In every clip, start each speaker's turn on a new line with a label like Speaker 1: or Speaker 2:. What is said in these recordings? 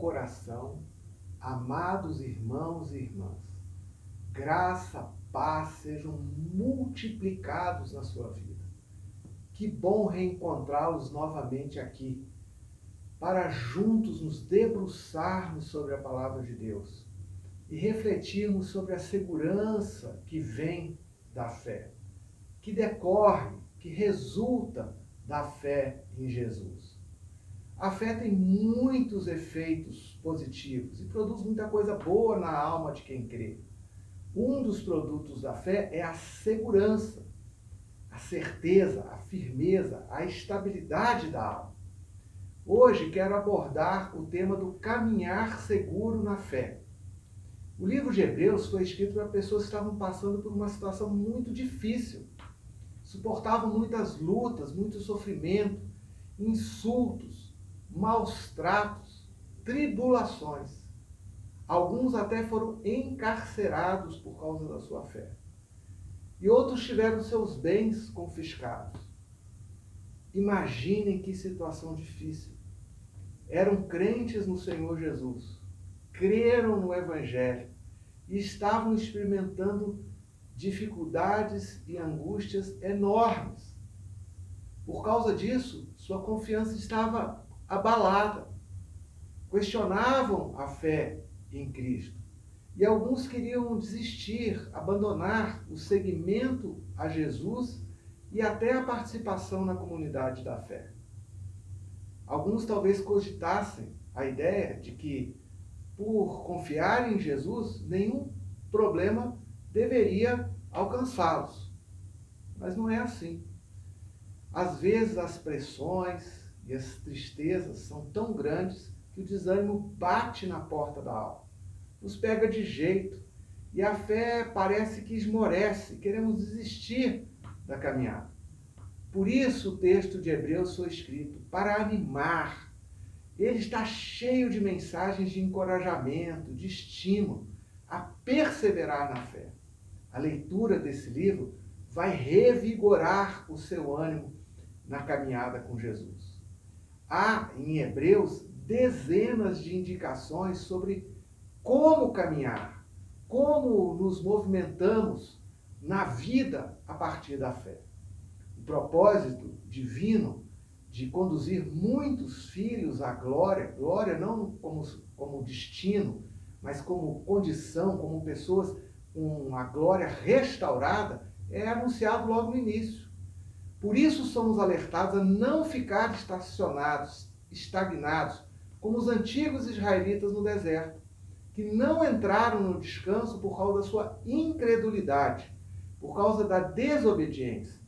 Speaker 1: coração, amados irmãos e irmãs. Graça, paz sejam multiplicados na sua vida. Que bom reencontrá-los novamente aqui, para juntos nos debruçarmos sobre a palavra de Deus e refletirmos sobre a segurança que vem da fé, que decorre, que resulta da fé em Jesus. A fé tem muitos efeitos positivos e produz muita coisa boa na alma de quem crê. Um dos produtos da fé é a segurança, a certeza, a firmeza, a estabilidade da alma. Hoje quero abordar o tema do caminhar seguro na fé. O livro de Hebreus foi escrito para pessoas que estavam passando por uma situação muito difícil. Suportavam muitas lutas, muito sofrimento, insultos, maus tratos, tribulações. Alguns até foram encarcerados por causa da sua fé. E outros tiveram seus bens confiscados. Imaginem que situação difícil. Eram crentes no Senhor Jesus, creram no Evangelho e estavam experimentando dificuldades e angústias enormes. Por causa disso, sua confiança estava abalada. Questionavam a fé em Cristo. E alguns queriam desistir, abandonar o seguimento a Jesus e até a participação na comunidade da fé. Alguns talvez cogitassem a ideia de que, por confiar em Jesus, nenhum problema deveria alcançá-los. Mas não é assim. Às vezes as pressões e as tristezas são tão grandes que o desânimo bate na porta da alma, nos pega de jeito e a fé parece que esmorece, queremos desistir da caminhada. Por isso o texto de Hebreus foi escrito, para animar. Ele está cheio de mensagens de encorajamento, de estímulo a perseverar na fé. A leitura desse livro vai revigorar o seu ânimo na caminhada com Jesus. Há em Hebreus dezenas de indicações sobre como caminhar, como nos movimentamos na vida a partir da fé. O propósito divino de conduzir muitos filhos à glória, glória não como destino, mas como condição, como pessoas com a glória restaurada, é anunciado logo no início. Por isso somos alertados a não ficar estacionados, estagnados, como os antigos israelitas no deserto, que não entraram no descanso por causa da sua incredulidade, por causa da desobediência.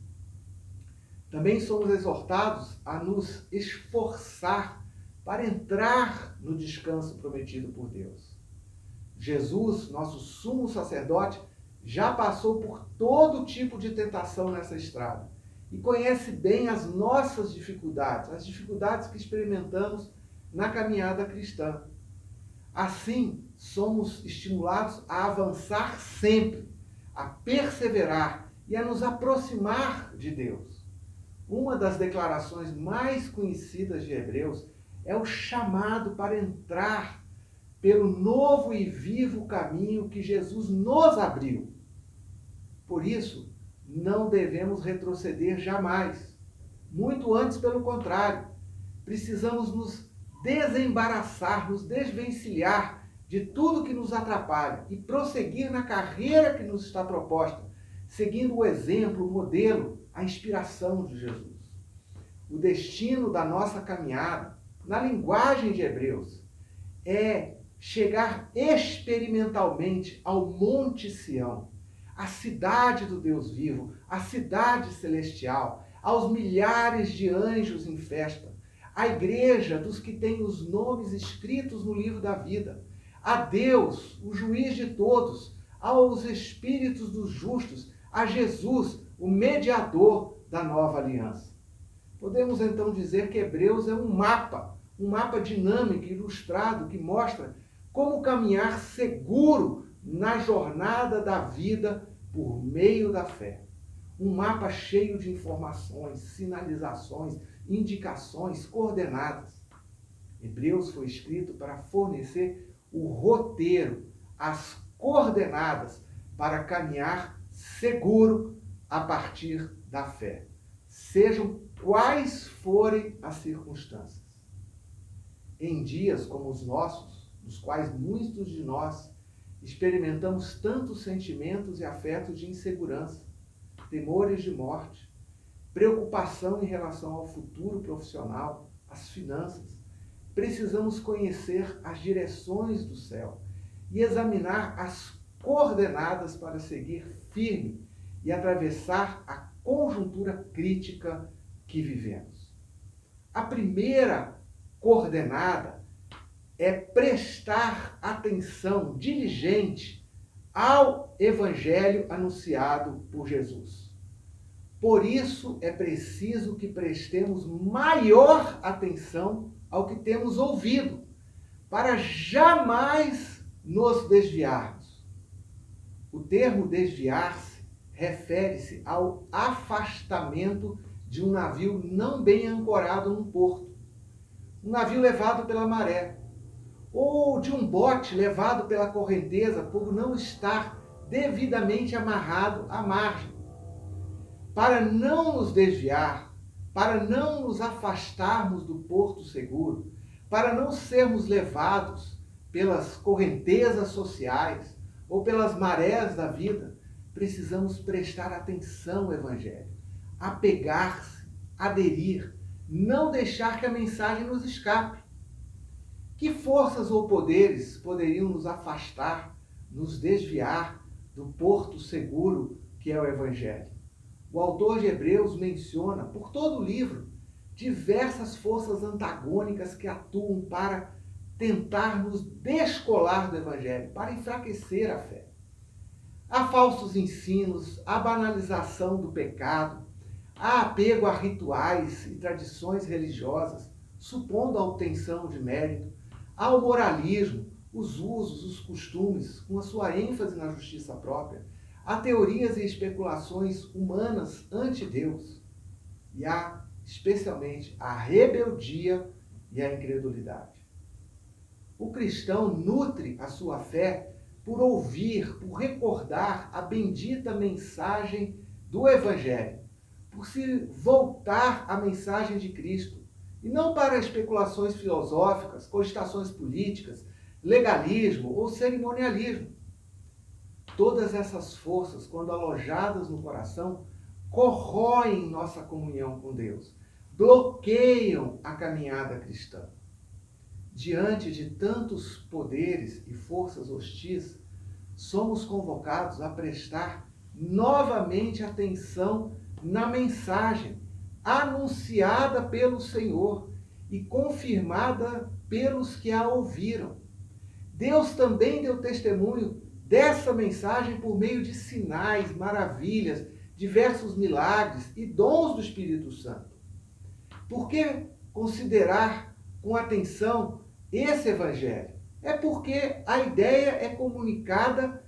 Speaker 1: Também somos exortados a nos esforçar para entrar no descanso prometido por Deus. Jesus, nosso sumo sacerdote, já passou por todo tipo de tentação nessa estrada e conhece bem as nossas dificuldades, as dificuldades que experimentamos na caminhada cristã. Assim, somos estimulados a avançar sempre, a perseverar e a nos aproximar de Deus. Uma das declarações mais conhecidas de Hebreus é o chamado para entrar pelo novo e vivo caminho que Jesus nos abriu. Por isso, não devemos retroceder jamais. Muito antes, pelo contrário, precisamos nos desembaraçar, nos desvencilhar de tudo que nos atrapalha e prosseguir na carreira que nos está proposta, seguindo o exemplo, o modelo, a inspiração de Jesus. O destino da nossa caminhada, na linguagem de Hebreus, é chegar experimentalmente ao Monte Sião, a cidade do Deus vivo, a cidade celestial, aos milhares de anjos em festa, à igreja dos que têm os nomes escritos no livro da vida, a Deus, o juiz de todos, aos espíritos dos justos, a Jesus, o mediador da nova aliança. Podemos então dizer que Hebreus é um mapa dinâmico, ilustrado, que mostra como caminhar seguro na jornada da vida por meio da fé. Um mapa cheio de informações, sinalizações, indicações, coordenadas. Hebreus foi escrito para fornecer o roteiro, as coordenadas para caminhar seguro a partir da fé, sejam quais forem as circunstâncias. Em dias como os nossos, nos quais muitos de nós experimentamos tantos sentimentos e afetos de insegurança, temores de morte, preocupação em relação ao futuro profissional, às finanças, precisamos conhecer as direções do céu e examinar as coordenadas para seguir firme e atravessar a conjuntura crítica que vivemos. A primeira coordenada é prestar atenção diligente ao evangelho anunciado por Jesus. Por isso é preciso que prestemos maior atenção ao que temos ouvido, para jamais nos desviarmos. O termo desviar-se refere-se ao afastamento de um navio não bem ancorado num porto, um navio levado pela maré, ou de um bote levado pela correnteza por não estar devidamente amarrado à margem. Para não nos desviar, para não nos afastarmos do porto seguro, para não sermos levados pelas correntezas sociais ou pelas marés da vida, precisamos prestar atenção ao Evangelho, apegar-se, aderir, não deixar que a mensagem nos escape. Que forças ou poderes poderiam nos afastar, nos desviar do porto seguro que é o Evangelho? O autor de Hebreus menciona, por todo o livro, diversas forças antagônicas que atuam para tentar nos descolar do Evangelho, para enfraquecer a fé. Há falsos ensinos, há banalização do pecado, há apego a rituais e tradições religiosas, supondo a obtenção de mérito, há o moralismo, os usos, os costumes, com a sua ênfase na justiça própria, há teorias e especulações humanas ante Deus, e há, especialmente, a rebeldia e a incredulidade. O cristão nutre a sua fé por ouvir, por recordar a bendita mensagem do Evangelho, por se voltar à mensagem de Cristo, e não para especulações filosóficas, cogitações políticas, legalismo ou cerimonialismo. Todas essas forças, quando alojadas no coração, corroem nossa comunhão com Deus, bloqueiam a caminhada cristã. Diante de tantos poderes e forças hostis, somos convocados a prestar novamente atenção na mensagem anunciada pelo Senhor e confirmada pelos que a ouviram. Deus também deu testemunho dessa mensagem por meio de sinais, maravilhas, diversos milagres e dons do Espírito Santo. Por que considerar com atenção esse Evangelho? É porque a ideia é comunicada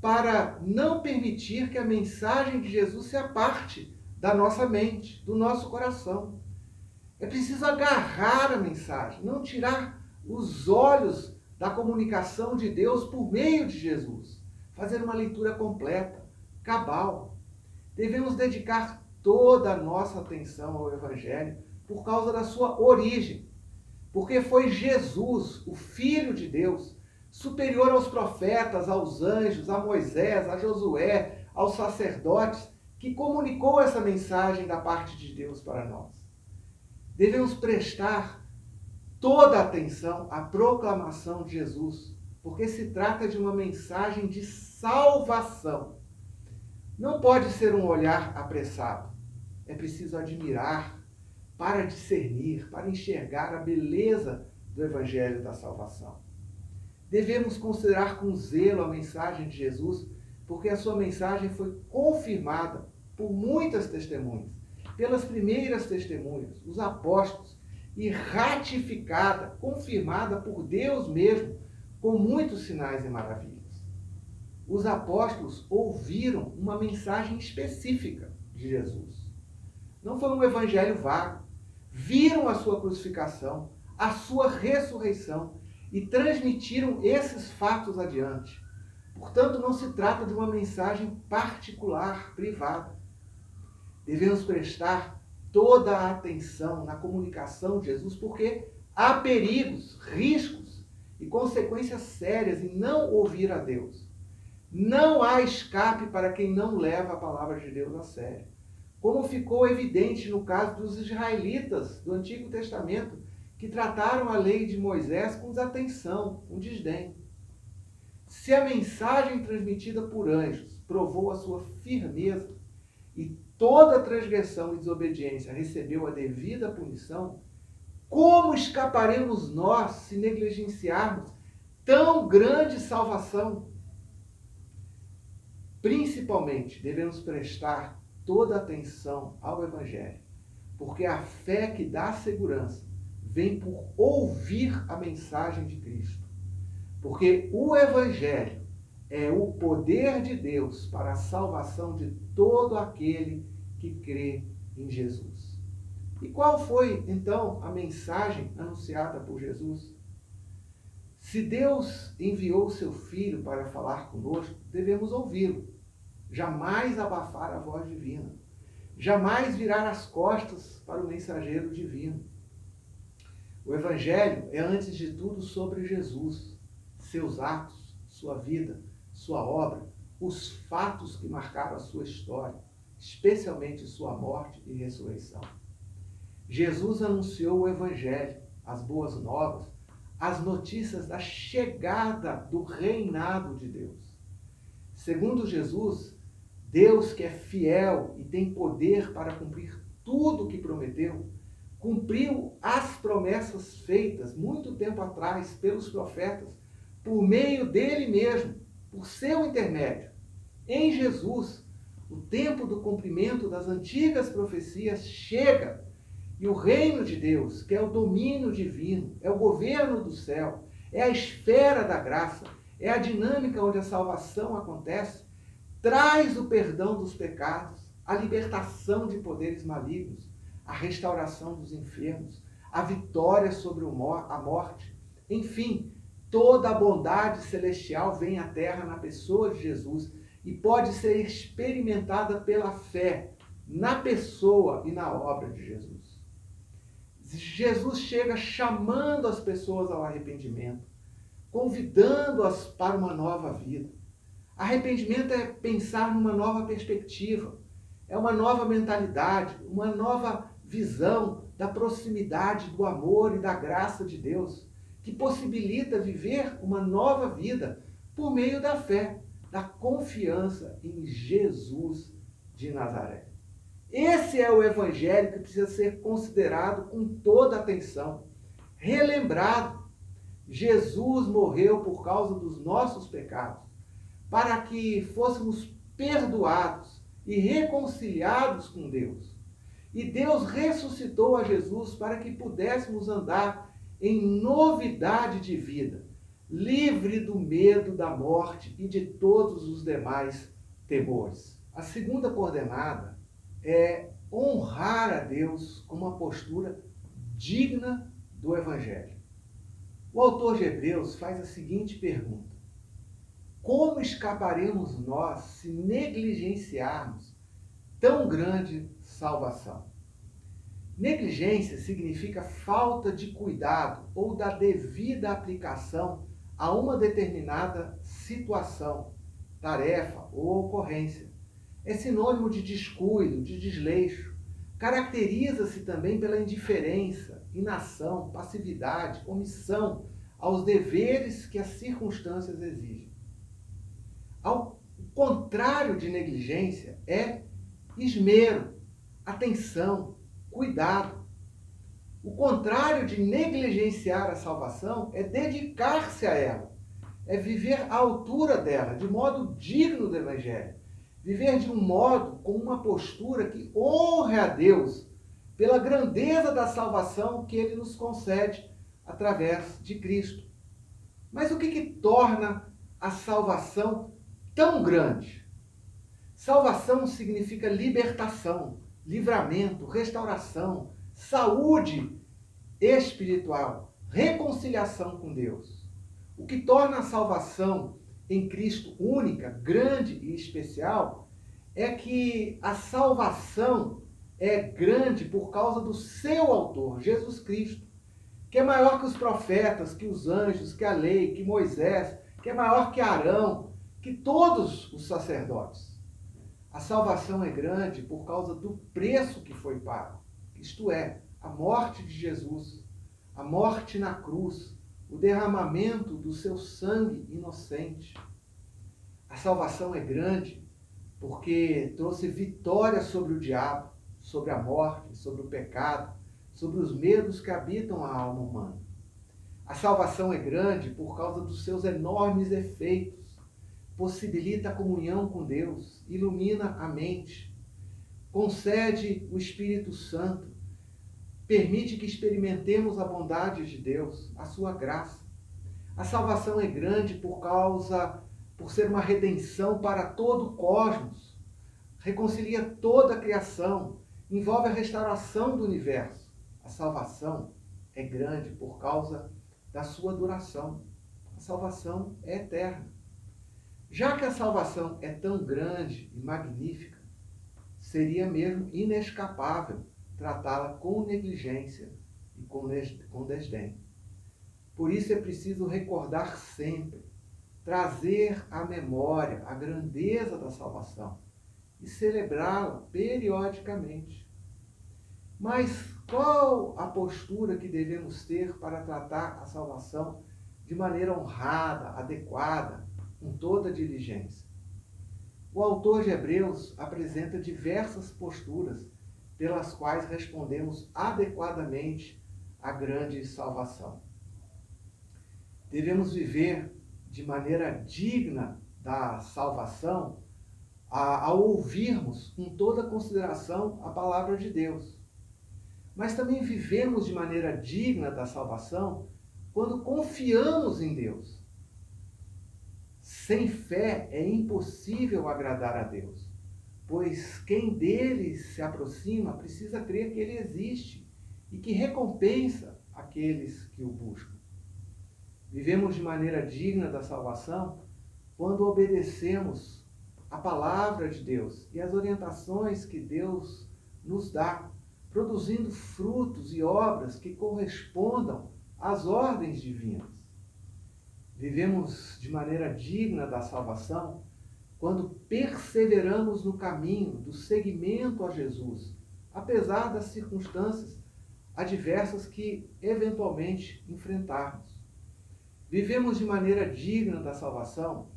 Speaker 1: para não permitir que a mensagem de Jesus se aparte da nossa mente, do nosso coração. É preciso agarrar a mensagem, não tirar os olhos da comunicação de Deus por meio de Jesus. Fazer uma leitura completa, cabal. Devemos dedicar toda a nossa atenção ao Evangelho por causa da sua origem. Porque foi Jesus, o Filho de Deus, superior aos profetas, aos anjos, a Moisés, a Josué, aos sacerdotes, que comunicou essa mensagem da parte de Deus para nós. Devemos prestar toda a atenção à proclamação de Jesus, porque se trata de uma mensagem de salvação. Não pode ser um olhar apressado. É preciso admirar, para discernir, para enxergar a beleza do Evangelho da salvação. Devemos considerar com zelo a mensagem de Jesus, porque a sua mensagem foi confirmada por muitas testemunhas, pelas primeiras testemunhas, os apóstolos, e ratificada, confirmada por Deus mesmo, com muitos sinais e maravilhas. Os apóstolos ouviram uma mensagem específica de Jesus. Não foi um evangelho vago. Viram a sua crucificação, a sua ressurreição e transmitiram esses fatos adiante. Portanto, não se trata de uma mensagem particular, privada. Devemos prestar toda a atenção na comunicação de Jesus, porque há perigos, riscos e consequências sérias em não ouvir a Deus. Não há escape para quem não leva a palavra de Deus a sério. Como ficou evidente no caso dos israelitas do Antigo Testamento, que trataram a lei de Moisés com desatenção, com desdém. Se a mensagem transmitida por anjos provou a sua firmeza e toda transgressão e desobediência recebeu a devida punição, como escaparemos nós se negligenciarmos tão grande salvação? Principalmente, devemos prestar toda atenção ao Evangelho, porque a fé que dá segurança vem por ouvir a mensagem de Cristo. Porque o Evangelho é o poder de Deus para a salvação de todo aquele que crê em Jesus. E qual foi, então, a mensagem anunciada por Jesus? Se Deus enviou seu Filho para falar conosco, devemos ouvi-lo. Jamais abafar a voz divina. Jamais virar as costas para o mensageiro divino. O Evangelho é, antes de tudo, sobre Jesus, seus atos, sua vida, sua obra, os fatos que marcaram a sua história, especialmente sua morte e ressurreição. Jesus anunciou o Evangelho, as boas novas, as notícias da chegada do reinado de Deus. Segundo Jesus, Deus, que é fiel e tem poder para cumprir tudo o que prometeu, cumpriu as promessas feitas muito tempo atrás pelos profetas, por meio dele mesmo, por seu intermédio. Em Jesus, o tempo do cumprimento das antigas profecias chega e o reino de Deus, que é o domínio divino, é o governo do céu, é a esfera da graça, é a dinâmica onde a salvação acontece, traz o perdão dos pecados, a libertação de poderes malignos, a restauração dos enfermos, a vitória sobre a morte. Enfim, toda a bondade celestial vem à terra na pessoa de Jesus e pode ser experimentada pela fé na pessoa e na obra de Jesus. Jesus chega chamando as pessoas ao arrependimento, convidando-as para uma nova vida. Arrependimento é pensar numa nova perspectiva, é uma nova mentalidade, uma nova visão da proximidade, do amor e da graça de Deus, que possibilita viver uma nova vida por meio da fé, da confiança em Jesus de Nazaré. Esse é o Evangelho que precisa ser considerado com toda atenção, relembrado. Jesus morreu por causa dos nossos pecados, para que fôssemos perdoados e reconciliados com Deus. E Deus ressuscitou a Jesus para que pudéssemos andar em novidade de vida, livre do medo da morte e de todos os demais temores. A segunda coordenada é honrar a Deus com uma postura digna do Evangelho. O autor de Hebreus faz a seguinte pergunta: como escaparemos nós se negligenciarmos tão grande salvação? Negligência significa falta de cuidado ou da devida aplicação a uma determinada situação, tarefa ou ocorrência. É sinônimo de descuido, de desleixo. Caracteriza-se também pela indiferença, inação, passividade, omissão aos deveres que as circunstâncias exigem. Ao contrário de negligência é esmero, atenção, cuidado. O contrário de negligenciar a salvação é dedicar-se a ela, é viver à altura dela, de modo digno do Evangelho. Viver de um modo, com uma postura que honre a Deus pela grandeza da salvação que Ele nos concede através de Cristo. Mas o que torna a salvação tão grande? Salvação significa libertação, livramento, restauração, saúde espiritual. reconciliação com Deus. O que torna a salvação em Cristo única, grande e especial é que a salvação é grande por causa do seu autor, Jesus Cristo, que é maior que os profetas, que os anjos, que a lei, que Moisés, que é maior que Arão, que todos os sacerdotes. A salvação é grande por causa do preço que foi pago, isto é, a morte de Jesus, a morte na cruz, o derramamento do seu sangue inocente. A salvação é grande porque trouxe vitória sobre o diabo, sobre a morte, sobre o pecado, sobre os medos que habitam a alma humana. A salvação é grande por causa dos seus enormes efeitos. Possibilita a comunhão com Deus, ilumina a mente, concede o Espírito Santo, permite que experimentemos a bondade de Deus, a sua graça. A salvação é grande por ser uma redenção para todo o cosmos, reconcilia toda a criação, envolve a restauração do universo. A salvação é grande por causa da sua duração. A salvação é eterna. Já que a salvação é tão grande e magnífica, seria mesmo inescapável tratá-la com negligência e com desdém. Por isso é preciso recordar sempre, trazer à memória a grandeza da salvação e celebrá-la periodicamente. Mas qual a postura que devemos ter para tratar a salvação de maneira honrada, adequada, com toda diligência? O autor de Hebreus apresenta diversas posturas pelas quais respondemos adequadamente à grande salvação. Devemos viver de maneira digna da salvação ao ouvirmos com toda consideração a palavra de Deus. Mas também vivemos de maneira digna da salvação quando confiamos em Deus. Sem fé é impossível agradar a Deus, pois quem dele se aproxima precisa crer que ele existe e que recompensa aqueles que o buscam. Vivemos de maneira digna da salvação quando obedecemos a palavra de Deus e as orientações que Deus nos dá, produzindo frutos e obras que correspondam às ordens divinas. Vivemos de maneira digna da salvação quando perseveramos no caminho do seguimento a Jesus, apesar das circunstâncias adversas que eventualmente enfrentarmos. Vivemos de maneira digna da salvação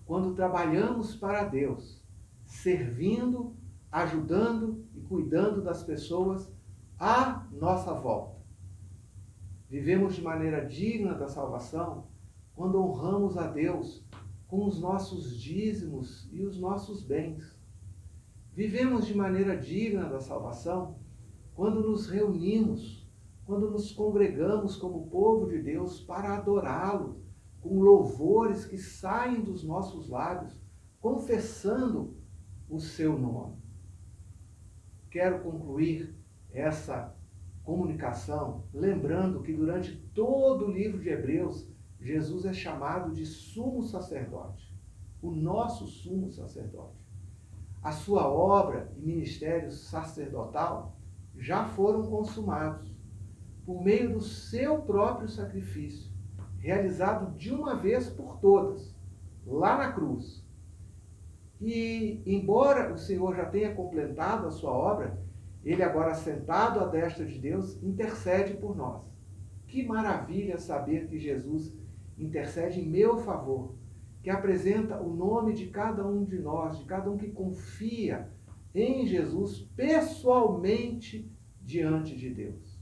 Speaker 1: quando trabalhamos para Deus, servindo, ajudando e cuidando das pessoas à nossa volta. Vivemos de maneira digna da salvação quando honramos a Deus com os nossos dízimos e os nossos bens. Vivemos de maneira digna da salvação quando nos reunimos, quando nos congregamos como povo de Deus para adorá-lo, com louvores que saem dos nossos lábios, confessando o seu nome. Quero concluir essa comunicação lembrando que durante todo o livro de Hebreus, Jesus é chamado de sumo sacerdote, o nosso sumo sacerdote. A sua obra e ministério sacerdotal já foram consumados por meio do seu próprio sacrifício, realizado de uma vez por todas, lá na cruz. E, embora o Senhor já tenha completado a sua obra, ele agora sentado à destra de Deus, intercede por nós. Que maravilha saber que Jesus intercede em meu favor, que apresenta o nome de cada um de nós, de cada um que confia em Jesus pessoalmente diante de Deus.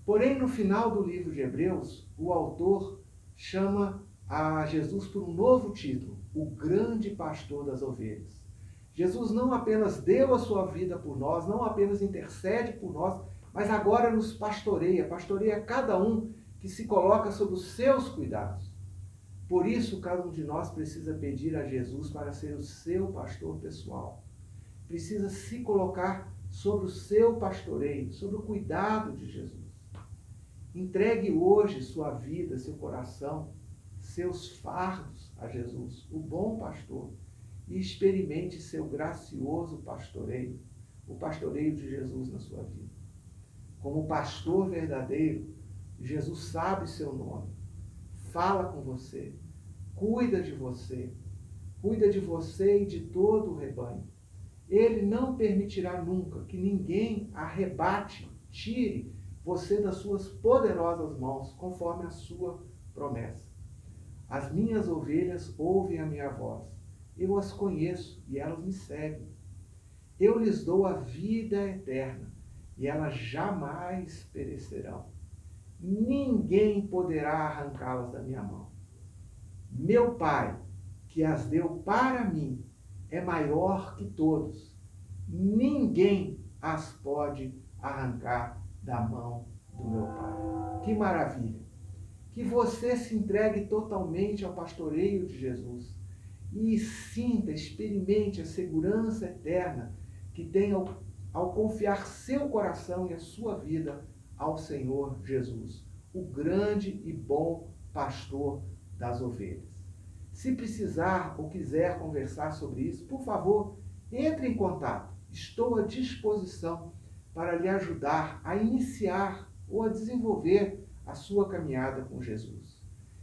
Speaker 1: Porém, no final do livro de Hebreus, o autor chama a Jesus por um novo título, o grande pastor das ovelhas. Jesus não apenas deu a sua vida por nós, não apenas intercede por nós, mas agora nos pastoreia cada um que se coloca sob os seus cuidados. Por isso, cada um de nós precisa pedir a Jesus para ser o seu pastor pessoal. Precisa se colocar sobre o seu pastoreio, sobre o cuidado de Jesus. Entregue hoje sua vida, seu coração, seus fardos a Jesus, o bom pastor, e experimente seu gracioso pastoreio, o pastoreio de Jesus na sua vida. Como pastor verdadeiro, Jesus sabe seu nome, fala com você, cuida de você e de todo o rebanho. Ele não permitirá nunca que ninguém arrebate, tire você das suas poderosas mãos, conforme a sua promessa. As minhas ovelhas ouvem a minha voz. Eu as conheço e elas me seguem. Eu lhes dou a vida eterna e elas jamais perecerão. Ninguém poderá arrancá-las da minha mão. Meu Pai, que as deu para mim, é maior que todos. Ninguém as pode arrancar da mão do meu Pai. Que maravilha! Que você se entregue totalmente ao pastoreio de Jesus e sinta, experimente a segurança eterna que tem ao confiar seu coração e a sua vida ao Senhor Jesus, o grande e bom pastor das ovelhas. Se precisar ou quiser conversar sobre isso, por favor, entre em contato. Estou à disposição para lhe ajudar a iniciar ou a desenvolver a sua caminhada com Jesus.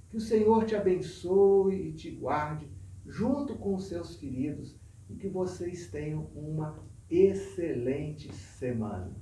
Speaker 1: Que o Senhor te abençoe e te guarde junto com os seus queridos e que vocês tenham uma excelente semana.